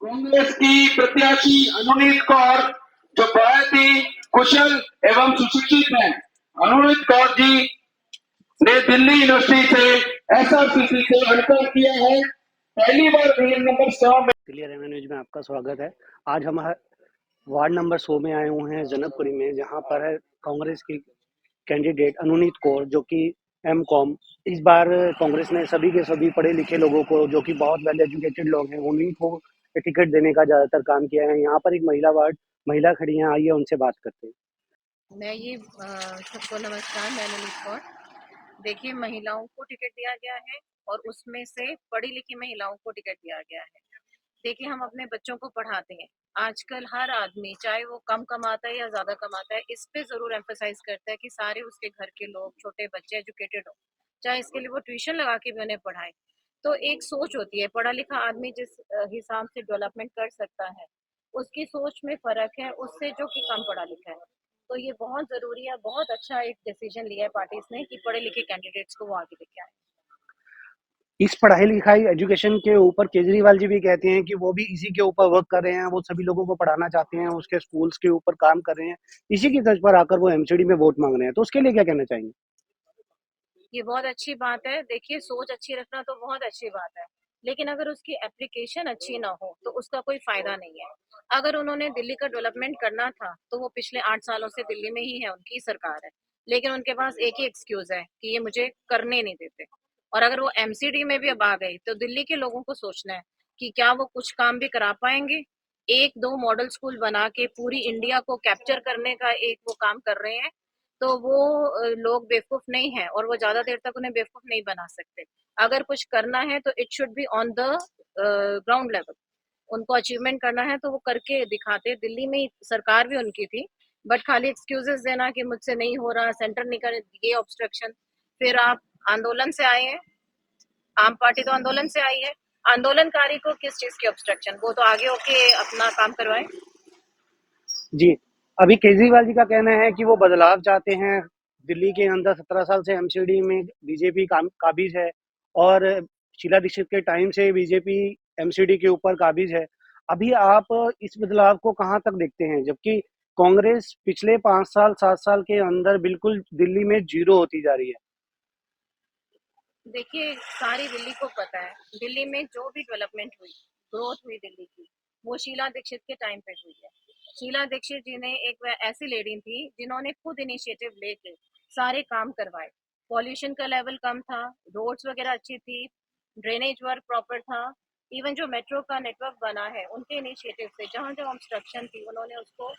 कांग्रेस की प्रत्याशी अनुनीत कौर जो बहुत ही कुशल एवं सुशिक्षित हैं। अनुनीत कौर जी ने दिल्ली यूनिवर्सिटी से एसआरसीसी से अंतर किया है। पहली बार रील नंबर 100 में क्लियर एम न्यूज में आपका स्वागत है। आज हम वार्ड नंबर 100 में आए हुए हैं जनकपुरी में, जहां पर है कांग्रेस की कैंडिडेट अनुनीत कौर जो कि एमकॉम। इस बार कांग्रेस ने सभी के सभी पढ़े लिखे लोगों को, जो कि बहुत वेल एजुकेटेड लोग हैं, उन्हीं को टिकट देने का ज़्यादातर काम किया है। यहाँ पर एक महिला खड़ी हैं, आइए उनसे बात करते हैं। सबको नमस्कार। मैं अनुनीत कौर। देखिए, महिलाओं को टिकट दिया गया है और उसमें से पढ़ी लिखी महिलाओं को टिकट दिया गया है। देखिए, हम अपने बच्चों को पढ़ाते हैं। आजकल हर आदमी, चाहे वो कम कमाता है या ज्यादा कमाता है, इस पे जरूर एम्फेसाइज करता है कि सारे उसके घर के लोग, छोटे बच्चे एजुकेटेड हो, चाहे इसके लिए वो ट्यूशन लगा के भी उन्हें पढ़ाए। तो एक सोच होती है, पढ़ा लिखा आदमी जिस हिसाब से डेवलपमेंट कर सकता है, उसकी सोच में फर्क है उससे जो कि कम पढ़ा लिखा है। तो ये बहुत जरूरी है, बहुत अच्छा एक डिसीजन लिया है पार्टीज ने कि पढ़े लिखे कैंडिडेट्स को वो आगे लेके आए। इस पढ़ाई लिखाई एजुकेशन के ऊपर केजरीवाल जी भी कहते हैं कि वो भी इसी के ऊपर वर्क कर रहे हैं, वो सभी लोगों को पढ़ाना चाहते हैं, उसके स्कूल्स के ऊपर काम कर रहे हैं। इसी की तर्ज पर आकर वो एमसीडी में वोट मांग रहे हैं, तो उसके लिए क्या कहना चाहेंगे? ये बहुत अच्छी बात है। देखिए, सोच अच्छी रखना तो बहुत अच्छी बात है, लेकिन अगर उसकी एप्लीकेशन अच्छी ना हो तो उसका कोई फायदा नहीं है। अगर उन्होंने दिल्ली का डेवलपमेंट करना था तो वो पिछले 8 सालों से दिल्ली में ही है, उनकी सरकार है, लेकिन उनके पास एक ही एक्सक्यूज है कि ये मुझे करने नहीं देते। और अगर वो एमसीडी में भी अब आ गए तो दिल्ली के लोगों को सोचना है कि क्या वो कुछ काम भी करा पाएंगे। एक दो मॉडल स्कूल बना के पूरी इंडिया को कैप्चर करने का एक वो काम कर रहे हैं, तो वो लोग बेवकूफ नहीं है और वो ज्यादा देर तक उन्हें बेवकूफ नहीं बना सकते। अगर कुछ करना है तो it should be on the ground level. उनको अचीवमेंट करना है तो वो करके दिखाते। दिल्ली में ही सरकार भी उनकी थी, बट खाली एक्सक्यूजेस देना कि मुझसे नहीं हो रहा, सेंटर नहीं कर, ये ऑब्स्ट्रक्शन। फिर आप आंदोलन से आए हैं, आम पार्टी तो आंदोलन से आई है। आंदोलनकारी को किस चीज की ऑब्स्ट्रक्शन? वो तो आगे होके अपना काम करवाए। जी, अभी केजरीवाल जी का कहना है कि वो बदलाव चाहते हैं। दिल्ली के अंदर 17 साल से एमसीडी में बीजेपी काबिज है, और शीला दीक्षित के टाइम से बीजेपी एमसीडी के ऊपर काबिज है। अभी आप इस बदलाव को कहाँ तक देखते हैं, जबकि कांग्रेस पिछले 5 साल 7 साल के अंदर बिल्कुल दिल्ली में जीरो होती जा रही है? देखिए, सारी दिल्ली को पता है, दिल्ली में जो भी डेवलपमेंट हुई, ग्रोथ हुई दिल्ली की, वो शीला दीक्षित के टाइम पे हुई है। शीला दीक्षित जी ने एक ऐसी लेडी थी जिन्होंने खुद इनिशिएटिव लेके सारे काम करवाए। पॉल्यूशन का लेवल कम था, रोड्स वगैरह अच्छी थी, ड्रेनेज वर्क प्रॉपर था। इवन जो मेट्रो का नेटवर्क बना है, उनके इनिशिएटिव से जहाँ जहाँ ऑब्स्ट्रक्शन थी उन्होंने उसको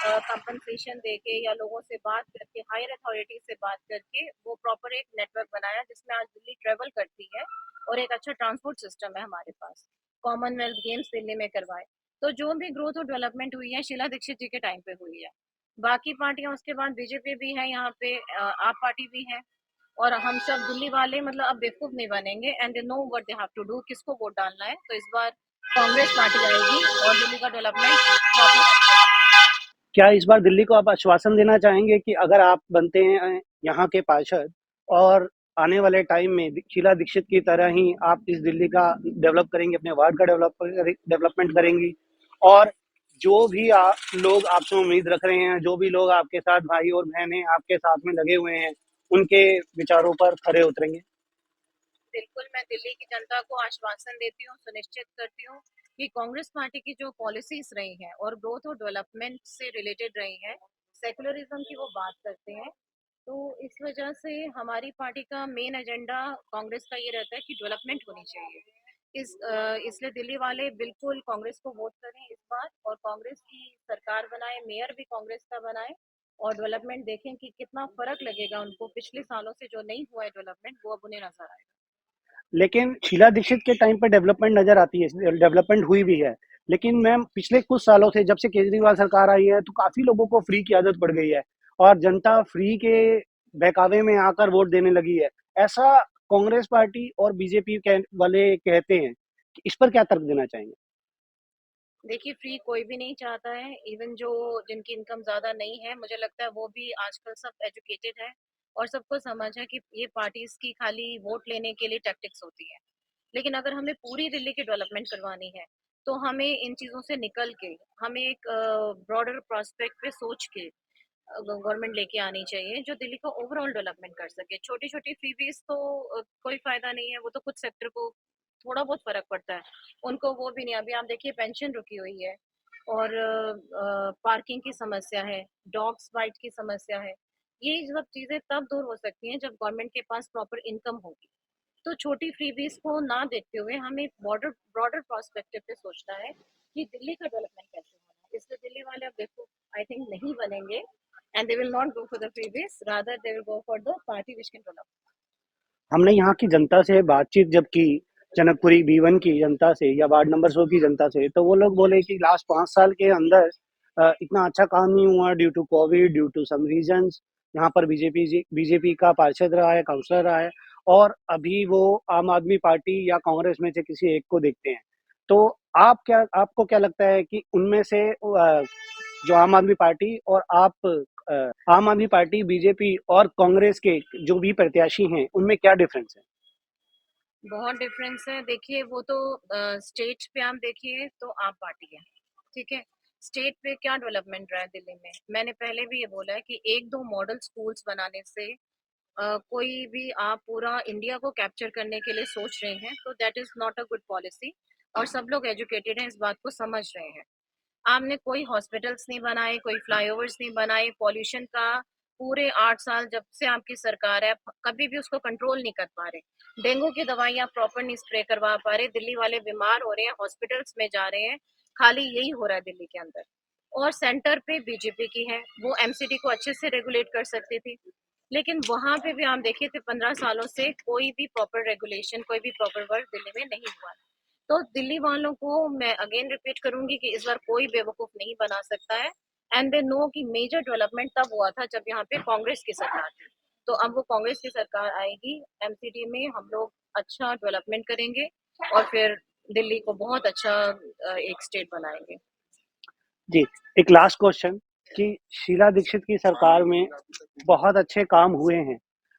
कंपनसेशन देके या लोगों से बात करके, हायर अथॉरिटी से बात करके वो प्रॉपर एक नेटवर्क बनाया जिसमें आज दिल्ली ट्रेवल करती है और एक अच्छा ट्रांसपोर्ट सिस्टम है हमारे पास। कॉमनवेल्थ गेम्स दिल्ली में करवाए। तो जो भी ग्रोथ और डेवलपमेंट हुई है शीला दीक्षित जी के टाइम पे हुई है। बाकी पार्टियां उसके बाद बीजेपी भी है यहाँ पे, आप पार्टी भी है। और हम सब दिल्ली वाले मतलब अब बेवकूफ नहीं बनेंगे, and they know what they have to do, किसको वोट डालना है। तो इस बार कांग्रेस पार्टी आएगी और दिल्ली का डेवलपमेंट। क्या इस बार दिल्ली को आप आश्वासन देना चाहेंगे कि अगर आप बनते हैं यहाँ के पार्षद, और आने वाले टाइम में शीला दीक्षित की तरह ही आप इस दिल्ली का डेवलप करेंगी, अपने वार्ड का डेवलपमेंट करेंगी, और जो भी लोग आपसे उम्मीद रख रहे हैं, जो भी लोग आपके साथ भाई और बहनें आपके साथ में लगे हुए हैं, उनके विचारों पर खरे उतरेंगे? बिल्कुल, मैं दिल्ली की जनता को आश्वासन देती हूँ, सुनिश्चित करती हूँ कि कांग्रेस पार्टी की जो पॉलिसीज रही हैं और ग्रोथ और डेवलपमेंट से रिलेटेड रही हैं, सेकुलरिज्म की वो बात करते हैं। तो इस वजह से हमारी पार्टी का मेन एजेंडा कांग्रेस का ये रहता है कि डेवलपमेंट होनी चाहिए। इसलिए दिल्ली वाले बिल्कुल कांग्रेस को वोट करें इस बार और कांग्रेस की सरकार बनाए, मेयर भी कांग्रेस का बनाए और डेवलपमेंट देखें कि कितना फर्क लगेगा उनको। पिछले सालों से जो नहीं हुआ है डेवलपमेंट, वो अब उन्हें नजर आएगा। लेकिन शीला दीक्षित के टाइम पे डेवलपमेंट नजर आती है, डेवलपमेंट हुई भी है। लेकिन मैम, पिछले कुछ सालों से जब से केजरीवाल सरकार आई है, तो काफी लोगों को फ्री की आदत पड़ गई है, और जनता फ्री के बहकावे में आकर वोट देने लगी है। ऐसा कांग्रेस पार्टी और बीजेपी वाले कहते हैं, कि इस पर क्या तर्क देना चाहेंगे? देखिए, फ्री कोई भी नहीं चाहता है। इवन जो जिनकी इनकम ज्यादा नहीं है, मुझे लगता है वो भी आजकल सब एजुकेटेड है और सबको समझ है कि ये पार्टीज की खाली वोट लेने के लिए टैक्टिक्स होती है। लेकिन अगर हमें पूरी दिल्ली की डेवलपमेंट करवानी है तो हमें इन चीज़ों से निकल के हमें एक ब्रॉडर प्रोस्पेक्ट पे सोच के गवर्नमेंट लेके आनी चाहिए जो दिल्ली को ओवरऑल डेवलपमेंट कर सके। छोटी-छोटी फ्रीबीज़ तो कोई फ़ायदा नहीं है, वो तो कुछ सेक्टर को थोड़ा बहुत फ़र्क पड़ता है। उनको वो भी नहीं, अभी आप देखिए पेंशन रुकी हुई है और पार्किंग की समस्या है, डॉग्स बाइट की समस्या है। ये सब चीज़ें तब दूर हो सकती हैं जब गवर्नमेंट के पास प्रॉपर इनकम होगी। तो छोटी फ्रीबीज़ को ना देखते हुए हमें बॉर्डर ब्रॉडर पर्सपेक्टिव पे सोचना है कि दिल्ली का डेवलपमेंट कैसे होना है। इसलिए दिल्ली वाले अब देखो आई थिंक नहीं बनेंगे and they will not go for the freebies, rather they will go for the party which can develop. हमने यहाँ की जनता से बातचीत जब की, जनकपुरी B1 की जनता से या वार्ड नंबर 100 की जनता से, तो वो लोग बोले कि लास्ट 5 साल के अंदर इतना अच्छा काम नहीं हुआ due to COVID, due to some reasons. यहाँ पर बीजेपी का पार्षद रहा है, काउंसलर रहा है, और अभी वो आम आदमी पार्टी या कांग्रेस में से किसी एक को देखते हैं। तो आपको क्या लगता है कि उनमें से जो आम आदमी पार्टी और आम आदमी पार्टी, बीजेपी और कांग्रेस के जो भी प्रत्याशी हैं, उनमें क्या डिफरेंस है? बहुत डिफरेंस है। देखिए वो तो स्टेट पे आप देखिए तो आप पार्टी है, ठीक है। स्टेट पे क्या डेवलपमेंट रहा है दिल्ली में, मैंने पहले भी ये बोला है कि एक दो मॉडल स्कूल्स बनाने से कोई भी आप पूरा इंडिया को कैप्चर करने के लिए सोच रहे हैं तो that is not a good policy. और सब लोग एजुकेटेड हैं, इस बात को समझ रहे हैं। आपने कोई हॉस्पिटल्स नहीं बनाए, कोई फ्लाईओवर्स नहीं बनाए, पॉल्यूशन का पूरे 8 साल जब से आपकी सरकार है कभी भी उसको कंट्रोल नहीं कर पा रहे। डेंगू की दवाइयाँ प्रॉपर नहीं स्प्रे करवा पा रहे, दिल्ली वाले बीमार हो रहे हैं, हॉस्पिटल्स में जा रहे हैं, खाली यही हो रहा है दिल्ली के अंदर। और सेंटर पे बीजेपी की है, वो एमसीडी को अच्छे से रेगुलेट कर सकती थी, लेकिन वहां पे भी आप देखिए थे 15 सालों से कोई भी प्रॉपर रेगुलेशन, कोई भी प्रॉपर वर्क दिल्ली में नहीं हुआ। तो दिल्ली वालों को मैं अगेन रिपीट करूंगी कि इस बार कोई बेवकूफ नहीं बना सकता है। एंड दे नो कि मेजर डेवलपमेंट तब हुआ था जब यहाँ पे कांग्रेस की सरकार थी। तो अब वो कांग्रेस की सरकार आएगी, एमसीडी में हम लोग अच्छा डेवलपमेंट करेंगे और फिर दिल्ली को बहुत अच्छा एक स्टेट बनाएंगे। जी, एक लास्ट क्वेश्चन कि शीला दीक्षित की सरकार में बहुत अच्छे काम हुए हैं,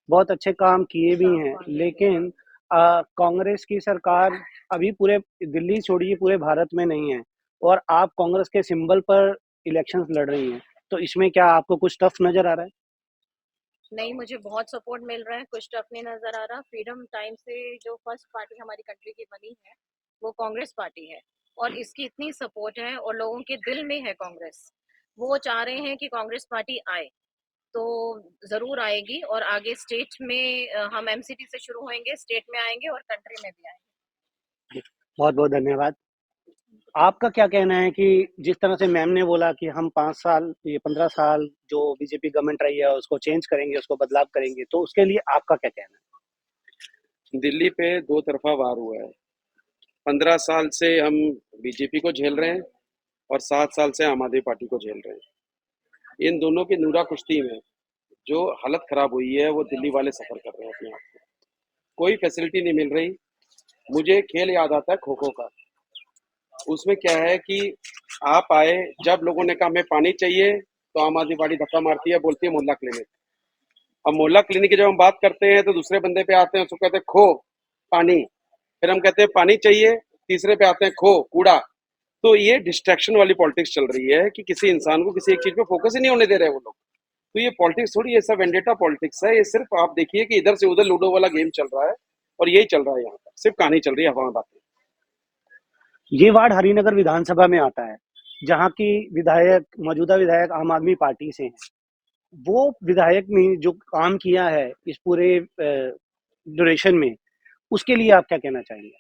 बहुत अच्छे काम किए भी हैं, लेकिन कांग्रेस की सरकार अभी पूरे दिल्ली छोड़िए पूरे भारत में नहीं है, और आप कांग्रेस के सिंबल पर इलेक्शंस लड़ रही हैं। तो इसमें क्या आपको कुछ टफ नजर आ रहा है? नहीं, मुझे बहुत सपोर्ट मिल रहा है, कुछ टफ नहीं नजर आ रहा। फ्रीडम टाइम से जो फर्स्ट पार्टी हमारी कंट्री की बनी है वो कांग्रेस पार्टी है, और इसकी इतनी सपोर्ट है और लोगों के दिल में है कांग्रेस। वो चाह रहे हैं कि कांग्रेस पार्टी आए, तो जरूर आएगी। और आगे स्टेट में हम एमसीडी से शुरू होंगे, स्टेट में आएंगे और कंट्री में भी आएंगे। बहुत बहुत धन्यवाद। आपका क्या कहना है कि जिस तरह से मैम ने बोला कि हम 5 साल, ये 15 साल जो बीजेपी गवर्नमेंट रही है उसको चेंज करेंगे, उसको बदलाव करेंगे, तो उसके लिए आपका क्या कहना है? दिल्ली पे दो तरफा वार हुआ है। 15 साल से हम बीजेपी को झेल रहे हैं और 7 साल से आम आदमी पार्टी को झेल रहे हैं। इन दोनों की नूरा कुश्ती में जो हालत खराब हुई है वो दिल्ली वाले सफर कर रहे हैं अपने आप को। कोई फैसिलिटी नहीं मिल रही। मुझे खेल याद आता है खो खो का। उसमें क्या है कि आप आए, जब लोगों ने कहा हमें पानी चाहिए तो आम आदमी पार्टी धक्का मारती है, बोलती है मोहल्ला क्लिनिक। अब मोहल्ला क्लिनिक की जब हम बात करते हैं तो दूसरे बंदे पे आते हैं, उसको कहते हैं खो पानी। फिर हम कहते हैं पानी चाहिए, तीसरे पे आते हैं खो कूड़ा। तो ये डिस्ट्रैक्शन वाली पॉलिटिक्स चल रही है कि किसी इंसान को किसी एक चीज पे फोकस ही नहीं होने दे रहे वो लोग। तो ये पॉलिटिक्स थोड़ी, ये सब वेंडेटा पॉलिटिक्स है। ये सिर्फ आप देखिए कि इधर से उधर लूडो वाला गेम चल रहा है और यही चल रहा है यहाँ पर, सिर्फ कहानी चल रही है, हवा में बातें। ये वार्ड हरिनगर विधानसभा में आता है, जहाँ की विधायक, मौजूदा विधायक आम आदमी पार्टी से हैं। वो विधायक ने जो काम किया है इस पूरे ड्यूरेशन में, उसके लिए आप क्या कहना चाहेंगे?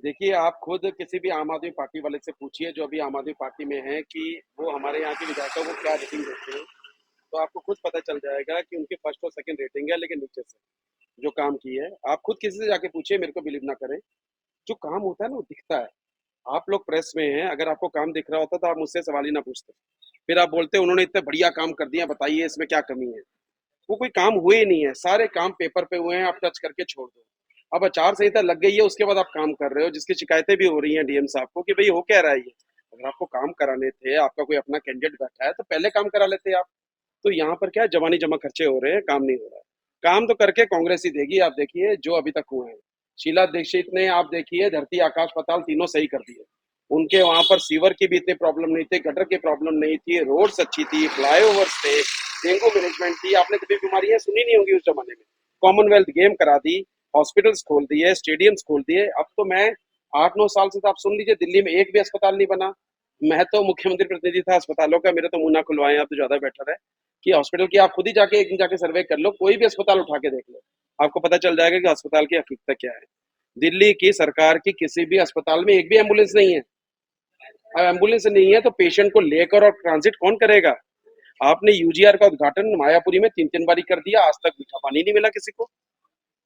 देखिए, आप खुद किसी भी आम आदमी पार्टी वाले से पूछिए जो अभी आम आदमी पार्टी में है कि वो हमारे यहाँ के विधायकों को क्या रेटिंग देते हैं, तो आपको खुद पता चल जाएगा कि उनकी फर्स्ट और सेकंड रेटिंग है, लेकिन नीचे से जो काम की है। आप खुद किसी से जाके पूछिए, मेरे को बिलीव ना करें। जो काम होता है ना वो दिखता है। आप लोग प्रेस में हैं, अगर आपको काम दिख रहा होता तो आप मुझसे सवाल ही ना पूछते। फिर आप बोलते उन्होंने इतने बढ़िया काम कर दिया, बताइए इसमें क्या कमी है। वो कोई काम हुए ही नहीं है, सारे काम पेपर पे हुए हैं, आप टच करके छोड़ दो। अब आचार संहिता लग गई है, उसके बाद आप काम कर रहे हो, जिसकी शिकायतें भी हो रही हैं डीएम साहब को कि भाई हो क्या रहा है ये। अगर आपको काम कराने थे, आपका कोई अपना कैंडिडेट बैठा है तो पहले काम करा लेते आप। तो यहाँ पर क्या जवानी जमा खर्चे हो रहे हैं, काम नहीं हो रहा है। काम तो करके कांग्रेस ही देगी। आप देखिए जो अभी तक हुए हैं, शीला दीक्षित ने आप देखिए धरती आकाश पाताल तीनों सही कर दिए। उनके वहां पर सीवर की भी इतनी प्रॉब्लम नहीं थी, गटर की प्रॉब्लम नहीं थी, रोड्स अच्छी थी, फ्लाईओवर्स थे, डेंगू मैनेजमेंट थी। आपने कभी बीमारियां सुनी नहीं होंगी उस जमाने में। कॉमनवेल्थ गेम करा दी, हॉस्पिटल्स खोल दिए, स्टेडियम्स खोल दिए। अब तो मैं 8-9 साल से तो आप सुन लीजिए, दिल्ली में एक भी अस्पताल नहीं बना। मैं तो मुख्यमंत्री प्रतिनिधि था अस्पतालों का, मेरे तो मुंह ना खुलवाएं आप, तो ज्यादा बेटर है कि हॉस्पिटल की आप खुद ही जाके एक दिन जाके सर्वे कर लो, कोई भी अस्पताल उठा के देख लो, आपको पता चल जाएगा कि अस्पताल की हकीकत क्या है। दिल्ली की सरकार की किसी भी अस्पताल में एक भी एम्बुलेंस नहीं है। अब एम्बुलेंस नहीं है तो पेशेंट को लेकर और ट्रांजिट कौन करेगा? आपने यूजीआर का उद्घाटन मायापुरी में 3-3 बारी कर दिया, आज तक मीठा पानी नहीं मिला किसी को।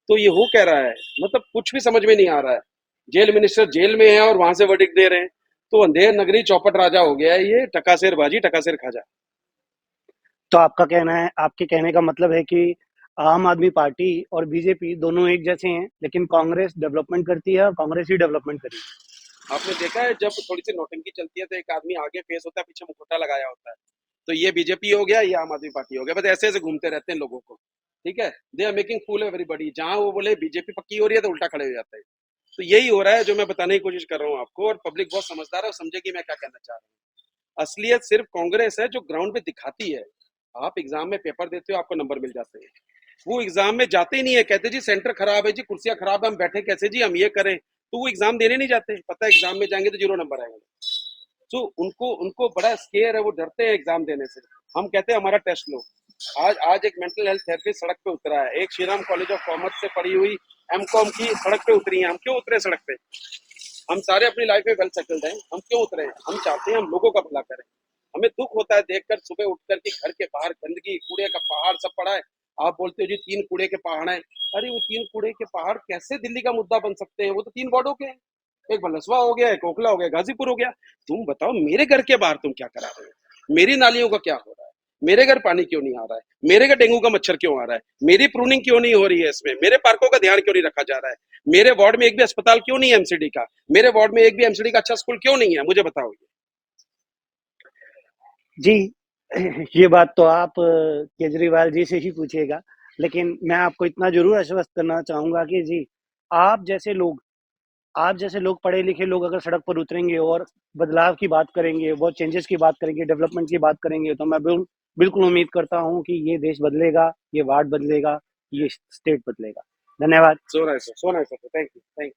तो ये हो क्या रहा है? मतलब कुछ भी समझ में नहीं आ रहा है। जेल मिनिस्टर जेल में है और वहां से वर्डिक्ट दे रहे हैं। तो अंधेर नगरी चौपट राजा हो गया है ये, टकासेर बाजी टकासेर खाजा। तो आपका कहना है, आपके कहने का मतलब है कि आम आदमी पार्टी और बीजेपी दोनों एक जैसे हैं, लेकिन कांग्रेस डेवलपमेंट करती है और कांग्रेस ही डेवलपमेंट करेगी। आपने देखा है जब थोड़ी सी नौटंकी चलती है तो एक आदमी आगे फेस होता है, पीछे मुखौटा लगाया होता है। तो ये बीजेपी हो गया, ये आम आदमी पार्टी हो गया, बस ऐसे ऐसे घूमते रहते हैं लोगों को। ठीक है, they are making fool everybody. जहां वो बोले बीजेपी पक्की हो रही है तो उल्टा खड़े हो जाते हैं। तो यही हो रहा है जो मैं बताने की कोशिश कर रहा हूँ आपको, और पब्लिक बहुत समझदार है और समझेगी मैं क्या कहना चाह रहा हूँ। असलियत सिर्फ कांग्रेस है जो ग्राउंड पे दिखाती है। आप एग्जाम में पेपर देते हो, आपको नंबर मिल जाते हैं। वो एग्जाम में जाते ही नहीं है, कहते जी सेंटर खराब है जी, कुर्सियां खराब है, हम बैठे कैसे जी, हम ये करें। तो वो एग्जाम देने नहीं जाते, पता है एग्जाम में जाएंगे तो 0 नंबर आएंगे। तो उनको उनको बड़ा स्केयर है, वो डरते हैं एग्जाम देने से। हम कहते हैं हमारा टेस्ट लो। आज आज एक मेंटल हेल्थ थेरेपिस्ट सड़क पे उतरा है, एक श्रीराम कॉलेज ऑफ कॉमर्स से पढ़ी हुई एमकॉम की सड़क पे उतरी है। हम क्यों उतरे सड़क पे? हम सारे अपनी लाइफ में वेल सेटल्ड हैं, हम क्यों उतरे हैं? हम चाहते हैं हम लोगों का भला करें। हमें दुख होता है देखकर सुबह उठकर कि घर के बाहर गंदगी, कूड़े का पहाड़ सब पड़ा है। आप बोलते हो जी 3 कूड़े के पहाड़ हैं। अरे वो 3 कूड़े के पहाड़ कैसे दिल्ली का मुद्दा बन सकते हैं? वो तो 3 वार्डों के हैं। एक भलसवा हो गया, एक ओखला हो गया, गाजीपुर हो गया। तुम बताओ मेरे घर के बाहर तुम क्या करा रहे हो? मेरी नालियों का क्या हो रहा है? मेरे घर पानी क्यों नहीं आ रहा है? मेरे घर डेंगू का मच्छर क्यों आ रहा है? मेरी प्रूनिंग क्यों नहीं हो रही है इसमें? मेरे पार्कों का ध्यान क्यों नहीं रखा जा रहा है? मेरे वार्ड में एक भी अस्पताल क्यों नहीं है एमसीडी का? मेरे वार्ड में एक भी एमसीडी का अच्छा स्कूल क्यों नहीं है? मुझे बताओ। जी, ये बात तो आप केजरीवाल जी से ही पूछिएगा, लेकिन मैं आपको इतना ज़रूर आश्वस्त करना चाहूँगा कि जी, आप जैसे लोग आप जैसे लोग, पढ़े-लिखे लोग अगर सड़क पर उतरेंगे और बदलाव की बात करेंगे, बहुत चेंजेस की बात करेंगे, डेवलपमेंट की बात करेंगे, तो मैं बिल्कुल उम्मीद करता हूँ कि ये देश बदलेगा, ये वार्ड बदलेगा, ये स्टेट बदलेगा। धन्यवाद। So nice, thank you, thank you.